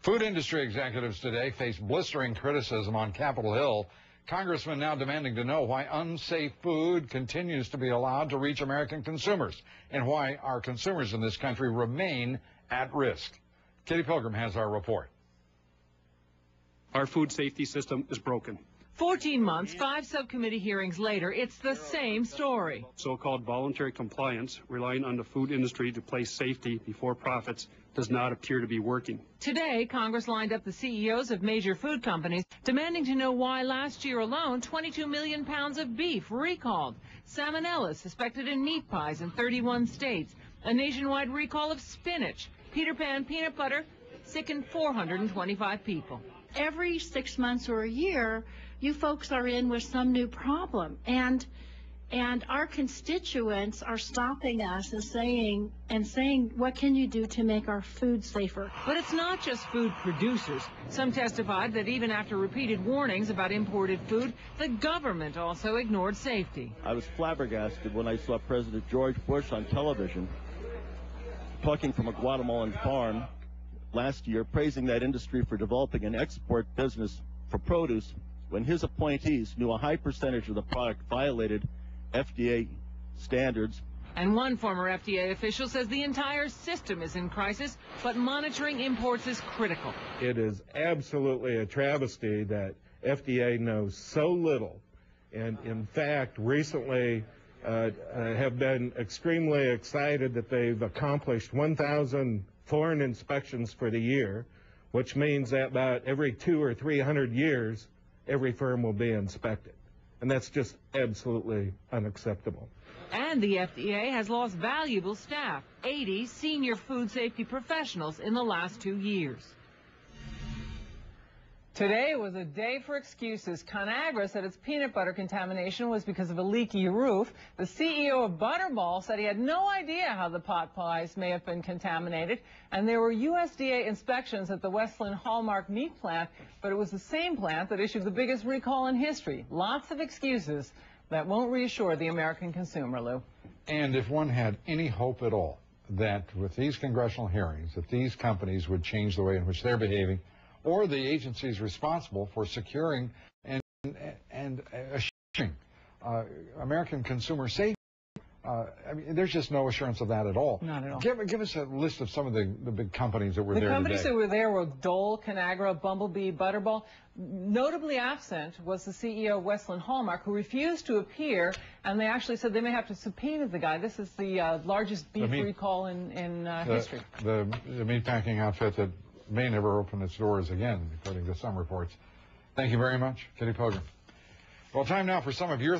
Food industry executives today face blistering criticism on Capitol Hill. Congressmen now demanding to know why unsafe food continues to be allowed to reach American consumers and why our consumers in this country remain at risk. Katie Pilgrim has our report. Our food safety system is broken. 14 months, 5 subcommittee hearings later, it's the same story. So-called voluntary compliance, relying on the food industry to place safety before profits, does not appear to be working. Today, Congress lined up the CEOs of major food companies, demanding to know why last year alone, 22 million pounds of beef recalled, salmonella suspected in meat pies in 31 states, a nationwide recall of spinach, Peter Pan peanut butter, sickened 425 people. Every 6 months or a year, you folks are in with some new problem, and our constituents are stopping us and saying, what can you do to make our food safer? But it's not just food producers. Some testified that even after repeated warnings about imported food, the government also ignored safety. I was flabbergasted when I saw President George Bush on television talking from a Guatemalan farm last year, praising that industry for developing an export business for produce when his appointees knew a high percentage of the product violated FDA standards. And one former FDA official says the entire system is in crisis, but monitoring imports is critical. It is absolutely a travesty that FDA knows so little, and in fact recently have been extremely excited that they've accomplished 1,000 foreign inspections for the year, which means that about every 200 or 300 years, every firm will be inspected. And that's just absolutely unacceptable. And the FDA has lost valuable staff, 80 senior food safety professionals in the last 2 years. Today was a day for excuses. ConAgra said its peanut butter contamination was because of a leaky roof. The CEO of Butterball said he had no idea how the pot pies may have been contaminated. And there were USDA inspections at the Westland Hallmark meat plant, but it was the same plant that issued the biggest recall in history. Lots of excuses that won't reassure the American consumer, Lou. And if one had any hope at all that with these congressional hearings, that these companies would change the way in which they're behaving, or the agencies responsible for securing and assuring American consumer safety. I mean, there's just no assurance of that at all. Not at all. Give us a list of some of the big companies that were there today. The companies that were there were Dole, ConAgra, Bumblebee, Butterball. Notably absent was the CEO of Westland Hallmark, who refused to appear, and they actually said they may have to subpoena the guy. This is the largest beef recall in history. The meatpacking outfit that may never open its doors again, according to some reports. Thank you very much, Katie Pilgrim. Well, time now for some of your